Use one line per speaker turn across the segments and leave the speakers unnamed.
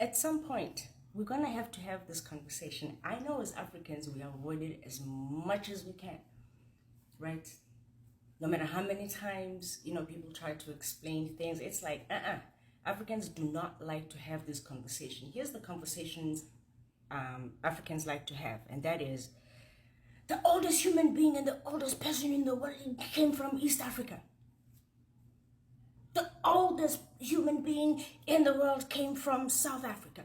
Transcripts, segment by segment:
at some point, we're going to have this conversation. I know as Africans, we avoid it as much as we can, right? No matter how many times, people try to explain things, it's like, Africans do not like to have this conversation. Here's the conversations Africans like to have, and that is, the oldest human being and the oldest person in the world came from East Africa. The oldest human being in the world came from South Africa,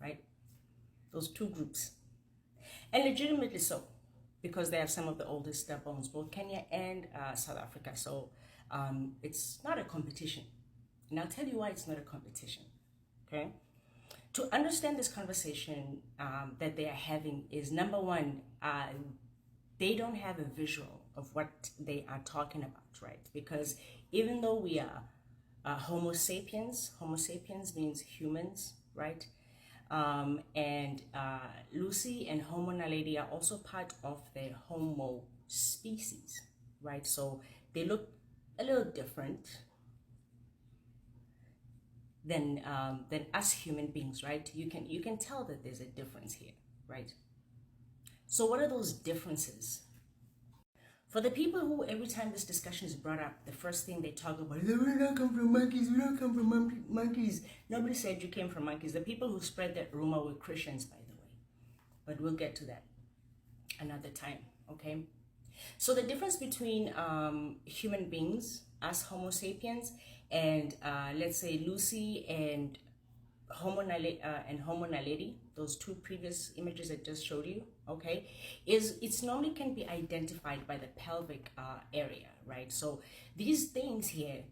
right? Those two groups. And legitimately so, because they have some of the oldest bones, both Kenya and South Africa. So it's not a competition. And I'll tell you why it's not a competition, okay? To understand this conversation that they are having is, number one, they don't have a visual of what they are talking about, right? Because even though we are Homo sapiens means humans, right? And Lucy and Homo naledi are also part of the Homo species, right? So they look a little different than us human beings, right? You can tell that there's a difference here, right? So what are those differences? For the people who, every time this discussion is brought up, the first thing they talk about is, we don't come from monkeys, we don't come from monkeys. Nobody said you came from monkeys. The people who spread that rumor were Christians, by the way. But we'll get to that another time, okay? So the difference between human beings, us Homo sapiens, and let's say Lucy and Homo naledi, those two previous images I just showed you, okay, is it's normally can be identified by the pelvic area, right? So these things here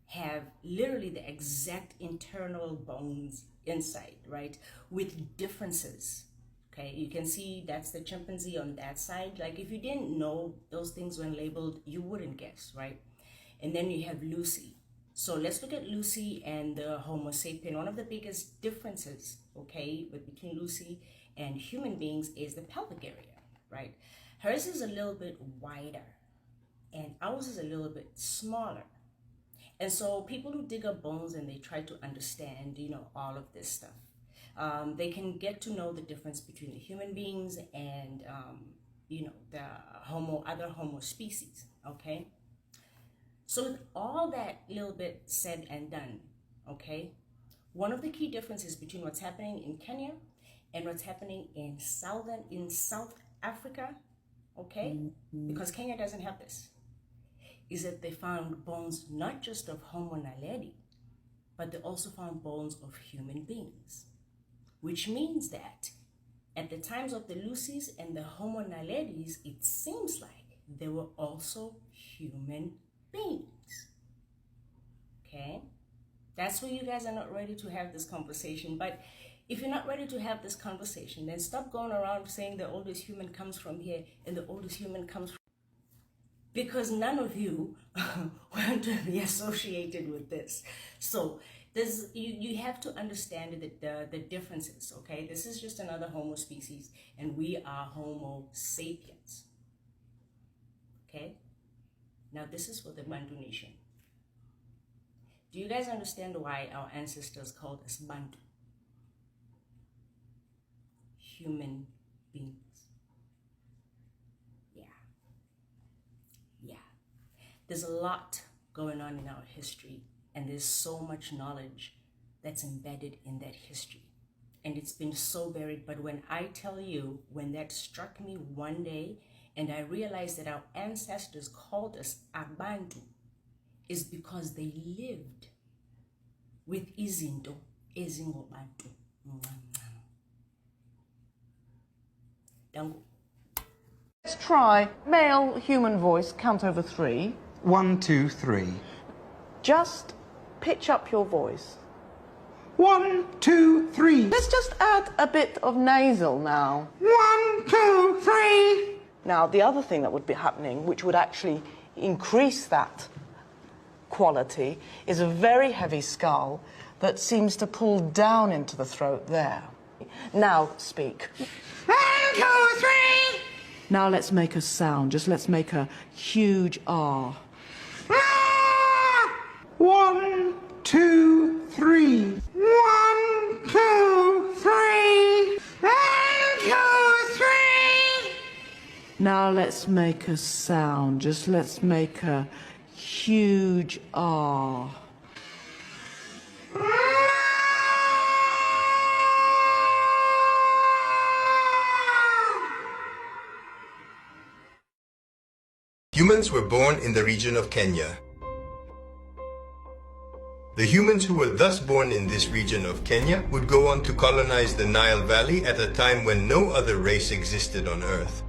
have literally the exact internal bones inside, right, with differences. Okay, you can see that's the chimpanzee on that side. Like, if you didn't know those things when labeled, you wouldn't guess, right? And then you have Lucy. So let's look at Lucy and the Homo sapien. One of the biggest differences, okay, between Lucy and human beings is the pelvic area, right? Hers is a little bit wider and ours is a little bit smaller. And so people who dig up bones and they try to understand, all of this stuff, they can get to know the difference between the human beings and, the other Homo species, okay? So with all that little bit said and done, okay, one of the key differences between what's happening in Kenya and what's happening in South Africa, okay, because Kenya doesn't have this, is that they found bones not just of Homo naledi, but they also found bones of human beings, which means that at the times of the Lucys and the Homo naledis, it seems like they were also human beings. Okay, that's where you guys are not ready to have this conversation. But if you're not ready to have this conversation, then stop going around saying the oldest human comes from here and the oldest human comes from, because none of you want to be associated with this. So you have to understand the differences. Okay, this is just another Homo species and we are Homo sapiens. Okay, now this is for the Bantu nation. Do you guys understand why our ancestors called us Bantu? Human beings. Yeah. There's a lot going on in our history, and there's so much knowledge that's embedded in that history. And it's been so buried, but when I tell you, when that struck me one day, and I realized that our ancestors called us Abantu, is because they lived with izinto ezingobantu. Dango.
Let's try male human voice, count over 3.
1, 2, 3.
Just pitch up your voice.
1, 2, 3.
Let's just add a bit of nasal now.
1, 2, 3.
Now, the other thing that would be happening, which would actually increase that quality, is a very heavy skull that seems to pull down into the throat there. Now, speak.
1, 2, 3.
Now let's make a sound. Just let's make a huge R.
1, 2, 3. 1,
Now let's make a sound. Just let's make a huge R.
Humans were born in the region of Kenya. The humans who were thus born in this region of Kenya would go on to colonize the Nile Valley at a time when no other race existed on Earth.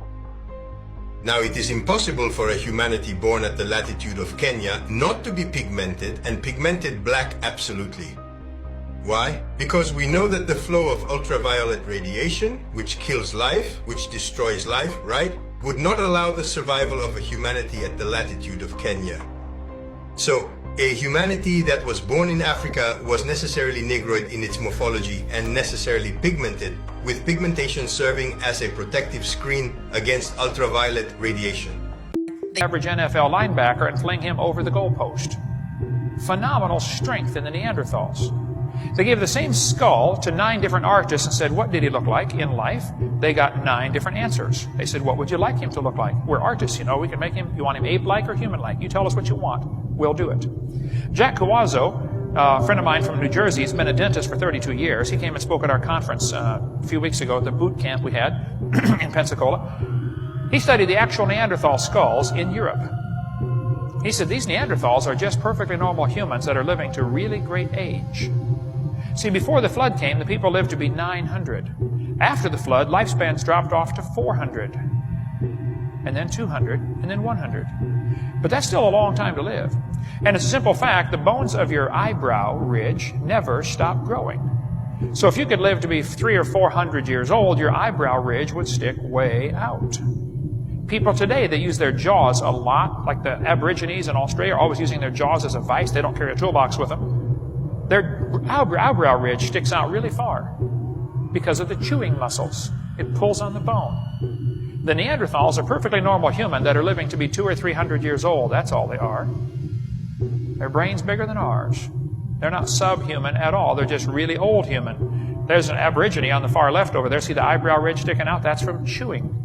Now, it is impossible for a humanity born at the latitude of Kenya not to be pigmented, and pigmented black absolutely. Why? Because we know that the flow of ultraviolet radiation, which kills life, which destroys life, right, would not allow the survival of a humanity at the latitude of Kenya. So, a humanity that was born in Africa was necessarily negroid in its morphology and necessarily pigmented, with pigmentation serving as a protective screen against ultraviolet radiation.
The average NFL linebacker and fling him over the goalpost. Phenomenal strength in the Neanderthals. They gave the same skull to 9 different artists and said, what did he look like in life? They got 9 different answers. They said, what would you like him to look like? We're artists, you know, we can make him, you want him ape-like or human-like? You tell us what you want, we'll do it. Jack Cawazzo, a friend of mine from New Jersey, he's been a dentist for 32 years. He came and spoke at our conference a few weeks ago at the boot camp we had in Pensacola. He studied the actual Neanderthal skulls in Europe. He said, these Neanderthals are just perfectly normal humans that are living to really great age. See, before the flood came, the people lived to be 900. After the flood, lifespans dropped off to 400, and then 200, and then 100. But that's still a long time to live. And it's a simple fact, the bones of your eyebrow ridge never stop growing. So if you could live to be 300 or 400 years old, your eyebrow ridge would stick way out. People today, they use their jaws a lot, like the Aborigines in Australia are always using their jaws as a vice. They don't carry a toolbox with them. Their eyebrow ridge sticks out really far because of the chewing muscles. It pulls on the bone. The Neanderthals are perfectly normal human that are living to be 200 or 300 years old. That's all they are. Their brain's bigger than ours. They're not subhuman at all. They're just really old human. There's an Aborigine on the far left over there. See the eyebrow ridge sticking out? That's from chewing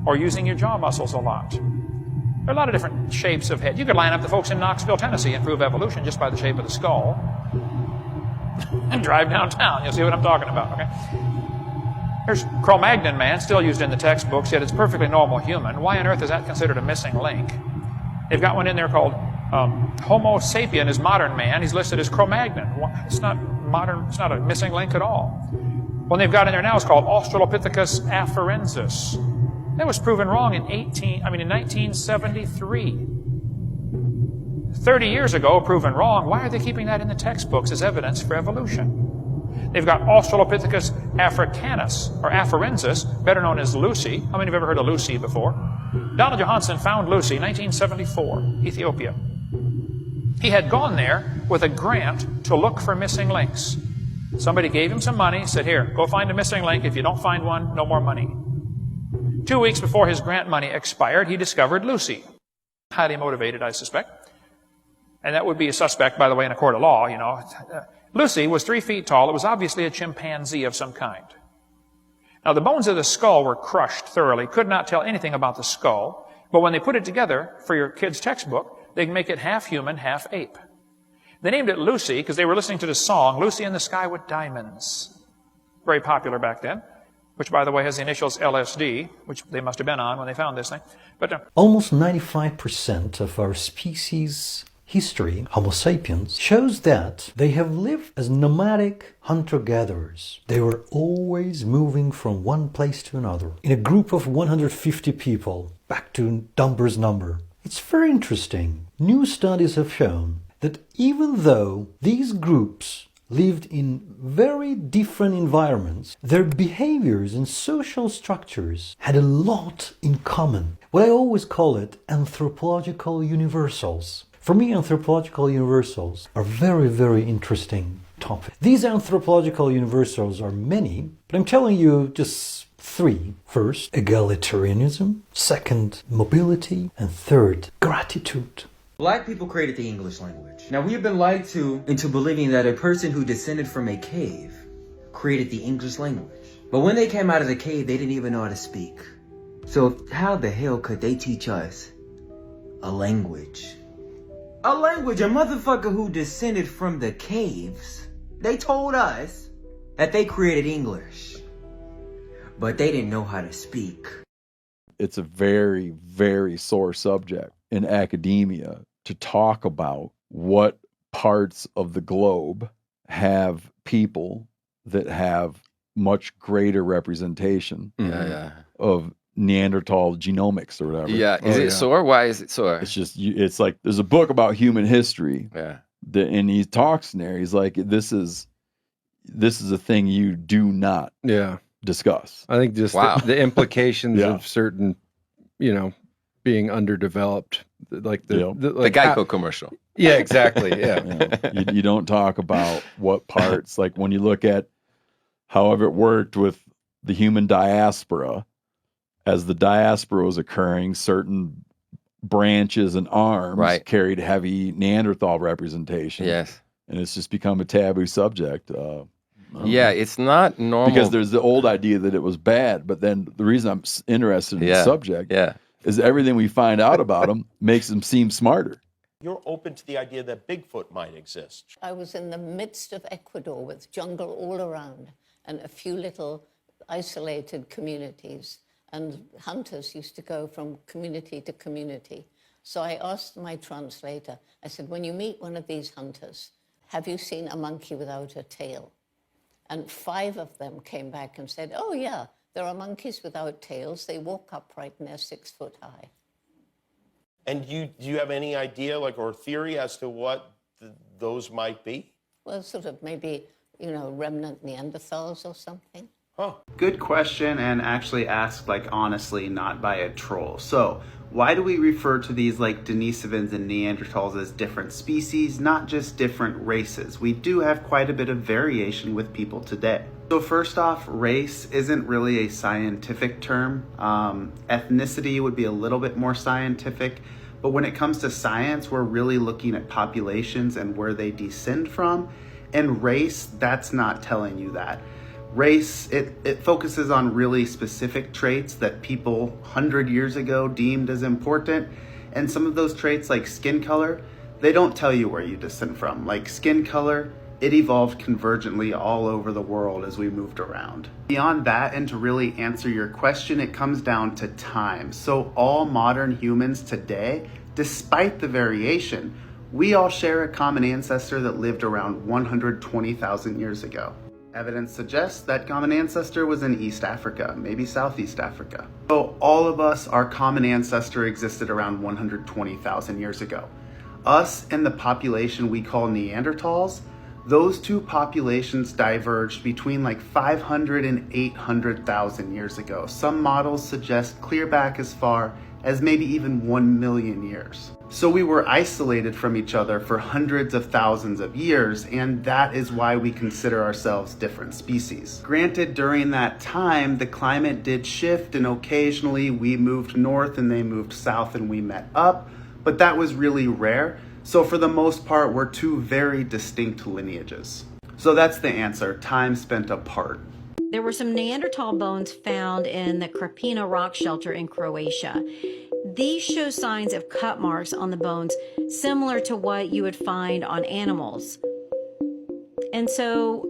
or using your jaw muscles a lot. There are a lot of different shapes of head. You could line up the folks in Knoxville, Tennessee and prove evolution just by the shape of the skull and drive downtown. You'll see what I'm talking about, okay? Here's Cro-Magnon man, still used in the textbooks, yet it's perfectly normal human. Why on earth is that considered a missing link? They've got one in there called Homo sapien is modern man. He's listed as Cro-Magnon. It's not modern, it's not a missing link at all. One they've got in there now is called Australopithecus afarensis. That was proven wrong in 1973. 30 years ago, proven wrong. Why are they keeping that in the textbooks as evidence for evolution? They've got Australopithecus africanus, or afarensis, better known as Lucy. How many have ever heard of Lucy before? Donald Johanson found Lucy, 1974, Ethiopia. He had gone there with a grant to look for missing links. Somebody gave him some money, said, here, go find a missing link. If you don't find one, no more money. 2 weeks before his grant money expired, he discovered Lucy. Highly motivated, I suspect. And that would be a suspect, by the way, in a court of law, you know. Lucy was 3 feet tall. It was obviously a chimpanzee of some kind. Now, the bones of the skull were crushed thoroughly. Could not tell anything about the skull. But when they put it together for your kid's textbook, they can make it half human, half ape. They named it Lucy because they were listening to the song, Lucy in the Sky with Diamonds. Very popular back then. Which, by the way, has the initials LSD, which they must have been on when they found this thing. But
almost 95% of our species history, Homo sapiens, shows that they have lived as nomadic hunter-gatherers. They were always moving from one place to another. In a group of 150 people, back to Dunbar's number. It's very interesting. New studies have shown that even though these groups lived in very different environments, their behaviors and social structures had a lot in common. What I always call it anthropological universals. For me, anthropological universals are very, very interesting topics. These anthropological universals are many, but I'm telling you just 3. First, egalitarianism. Second, mobility. And third, gratitude.
Black people created the English language. Now, we have been lied to into believing that a person who descended from a cave created the English language. But when they came out of the cave, they didn't even know how to speak. So how the hell could they teach us a language? A language, a motherfucker who descended from the caves. They told us that they created English, but they didn't know how to speak.
It's a very, very sore subject in academia to talk about what parts of the globe have people that have much greater representation of Neanderthal genomics or whatever.
Yeah. Is it sore? Why is it sore?
It's just, it's like, there's a book about human history.
Yeah.
And he talks in there. He's like, this is a thing you do not discuss.
I think just the implications of certain, being underdeveloped, like the
Geico commercial.
Yeah, exactly. Yeah.
You don't talk about what parts, like when you look at however it worked with the human diaspora, as the diaspora was occurring, certain branches and arms carried heavy Neanderthal representation.
Yes.
And it's just become a taboo subject.
Yeah, it's not normal.
Because there's the old idea that it was bad, but then the reason I'm interested in the subject is everything we find out about them makes them seem smarter.
You're open to the idea that Bigfoot might exist.
I was in the midst of Ecuador with jungle all around and a few little isolated communities. And hunters used to go from community to community. So I asked my translator, I said, when you meet one of these hunters, have you seen a monkey without a tail? And 5 of them came back and said, oh yeah, there are monkeys without tails. They walk upright and they're 6 foot high.
And do you have any idea, or theory as to what those might be?
Well, sort of maybe, remnant Neanderthals or something.
Huh.
Good question, and actually asked honestly, not by a troll. So why do we refer to these Denisovans and Neanderthals as different species, not just different races? We do have quite a bit of variation with people today. So first off, race isn't really a scientific term. Ethnicity would be a little bit more scientific, but when it comes to science, we're really looking at populations and where they descend from. And race, that's not telling you that. Race, it focuses on really specific traits that people 100 years ago deemed as important. And some of those traits, like skin color, they don't tell you where you descend from. Like skin color, it evolved convergently all over the world as we moved around. Beyond that, and to really answer your question, it comes down to time. So all modern humans today, despite the variation, we all share a common ancestor that lived around 120,000 years ago. Evidence suggests that common ancestor was in East Africa, maybe Southeast Africa. So all of us, our common ancestor existed around 120,000 years ago. Us and the population we call Neanderthals, those two populations diverged between 500 and 800,000 years ago. Some models suggest clear back as far as maybe even 1 million years. So we were isolated from each other for hundreds of thousands of years, and that is why we consider ourselves different species. Granted, during that time, the climate did shift, and occasionally we moved north and they moved south and we met up, but that was really rare. So for the most part, we're 2 very distinct lineages. So that's the answer, time spent apart.
There were some Neanderthal bones found in the Krapina rock shelter in Croatia. These show signs of cut marks on the bones similar to what you would find on animals. And so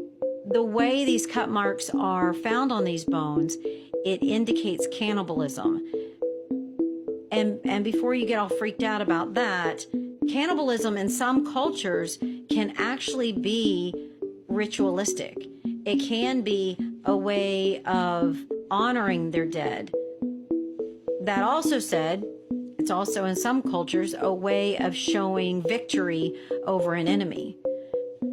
the way these cut marks are found on these bones, it indicates cannibalism. And before you get all freaked out about that, cannibalism in some cultures can actually be ritualistic. It can be a way of honoring their dead. That also said, it's also in some cultures a way of showing victory over an enemy.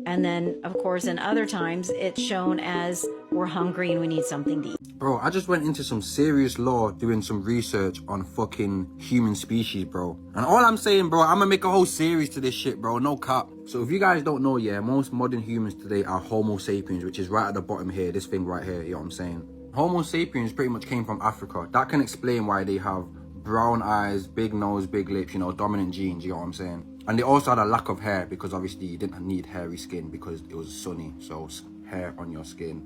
And then, of course, in other times, it's shown as we're hungry and we need something to eat.
Bro, I just went into some serious law doing some research on fucking human species, bro. And all I'm saying, bro, I'm gonna make a whole series to this shit, bro. No cap. So if you guys don't know, most modern humans today are Homo sapiens, which is right at the bottom here, this thing right here, you know what I'm saying? Homo sapiens pretty much came from Africa. That can explain why they have brown eyes, big nose, big lips, dominant genes, you know what I'm saying? And they also had a lack of hair because obviously you didn't need hairy skin because it was sunny, so hair on your skin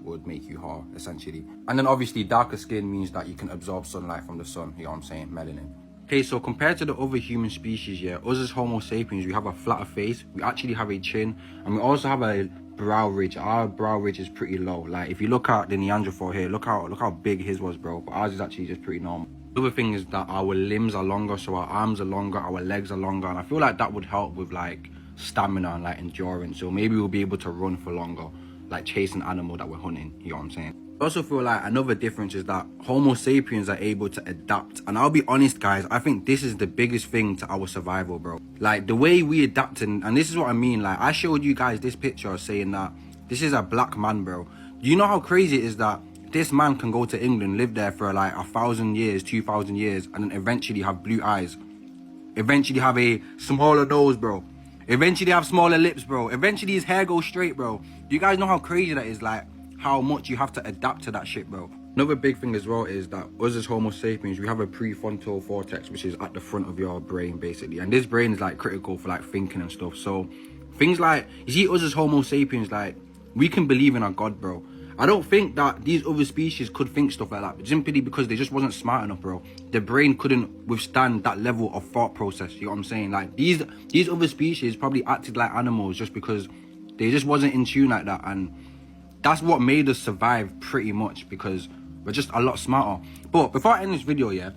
would make you hard, essentially. And then obviously darker skin means that you can absorb sunlight from the sun, you know what I'm saying, melanin. Okay, so compared to the other human species, yeah, us as Homo sapiens, we have a flatter face, we actually have a chin, and we also have a brow ridge. Our brow ridge is pretty low. Like, if you look at the Neanderthal here, look how big his was, bro, but ours is actually just pretty normal. The other thing is that our limbs are longer, so our arms are longer, our legs are longer, and I feel like that would help with, like, stamina and, like, endurance, so maybe we'll be able to run for longer, like chase an animal that we're hunting, you know what I'm saying? I also feel like another difference is that Homo sapiens are able to adapt. And I'll be honest, guys, I think this is the biggest thing to our survival, bro. Like, the way we adapt, and this is what I mean. Like, I showed you guys this picture saying that this is a black man, bro. Do you know how crazy it is that this man can go to England, live there for like 1,000 years, 2,000 years, and then eventually have blue eyes? Eventually have a smaller nose, bro. Eventually have smaller lips, bro. Eventually his hair goes straight, bro. Do you guys know how crazy that is? Like, how much you have to adapt to that shit, bro. Another big thing as well is that us as Homo sapiens, we have a prefrontal cortex, which is at the front of your brain, basically. And this brain is like critical for like thinking and stuff. So things like, you see, us as Homo sapiens, like, we can believe in a God, bro. I don't think that these other species could think stuff like that, simply because they just wasn't smart enough, bro. Their brain couldn't withstand that level of thought process, you know what I'm saying? Like, these other species probably acted like animals just because they just wasn't in tune like that, and that's what made us survive pretty much, because we're just a lot smarter. But before I end this video, yeah,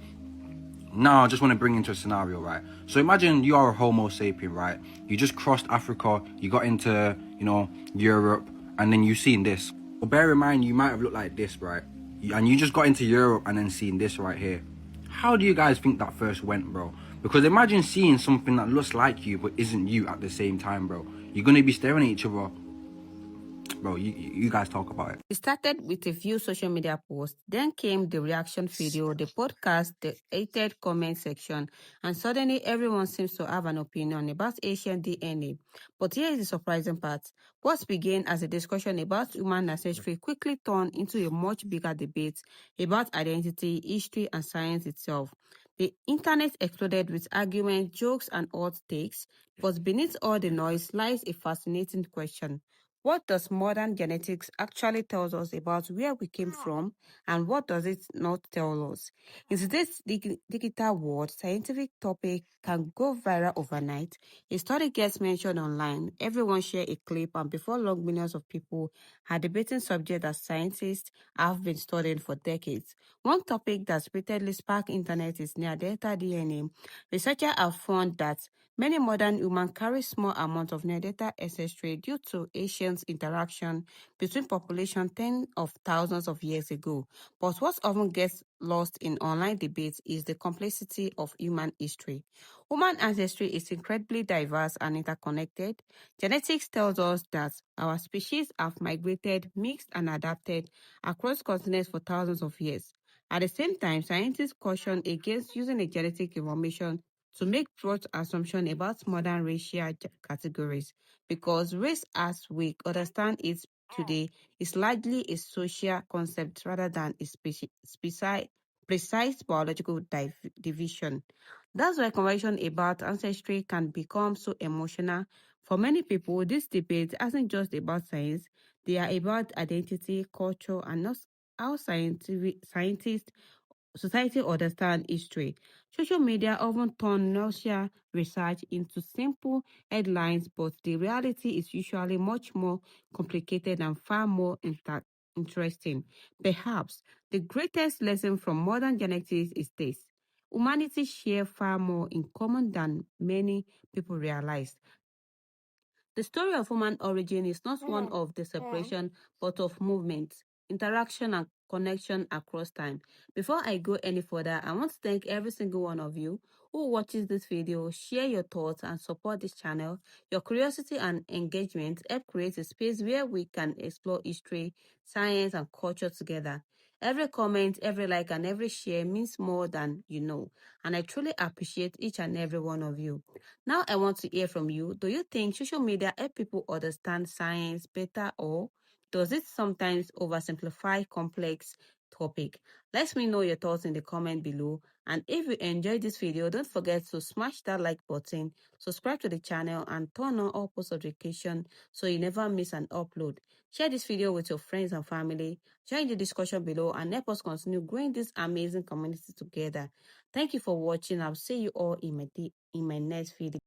now I just want to bring into a scenario, right? So imagine you are a Homo sapien, right? You just crossed Africa, you got into, you know, Europe, and then you seen this. Well, bear in mind, you might have looked like this, right? And you just got into Europe and then seen this right here. How do you guys think that first went, bro? Because imagine seeing something that looks like you but isn't you at the same time, bro. You're gonna be staring at each other. Bro, you guys talk about it.
It started with a few social media posts, then came the reaction video, the podcast, the hated comment section, and suddenly everyone seems to have an opinion about Asian DNA. But here is the surprising part. What began as a discussion about human ancestry quickly turned into a much bigger debate about identity, history, and science itself. The internet exploded with arguments, jokes, and hot takes, but beneath all the noise lies a fascinating question. What does modern genetics actually tell us about where we came from, and what does it not tell us? In today's digital world, scientific topic can go viral overnight. A study gets mentioned online, everyone share a clip, and before long, millions of people are debating subject that scientists have been studying for decades. One topic that's repeatedly sparked internet is Neanderthal DNA. Researchers have found that many modern humans carry small amounts of Neanderthal ancestry due to ancient interaction between populations tens of thousands of years ago. But what often gets lost in online debates is the complexity of human history. Human ancestry is incredibly diverse and interconnected. Genetics tells us that our species have migrated, mixed, and adapted across continents for thousands of years. At the same time, scientists caution against using a genetic information to make broad assumptions about modern racial categories, because race as we understand it today is largely a social concept rather than a precise biological division. That's why conversation about ancestry can become so emotional. For many people, this debate isn't just about science, they are about identity, culture, and not how scientists society understand history. Social media often turn nausea research into simple headlines, but the reality is usually much more complicated and far more interesting. Perhaps the greatest lesson from modern genetics is this. Humanity share far more in common than many people realize. The story of human origin is not one of the separation, but of movement, interaction, and connection across time. Before I go any further, I want to thank every single one of you who watches this video, share your thoughts, and support this channel. Your curiosity and engagement help create a space where we can explore history, science, and culture together. Every comment, every like, and every share means more than you know, and I truly appreciate each and every one of you. Now I want to hear from you. Do you think social media help people understand science better, or does it sometimes oversimplify complex topic. Let me know your thoughts in the comment below. And if you enjoyed this video, don't forget to smash that like button, subscribe to the channel, and turn on all post notifications so you never miss an upload. Share this video with your friends and family. Join the discussion below and help us continue growing this amazing community together. Thank you for watching. I'll see you all in my next video.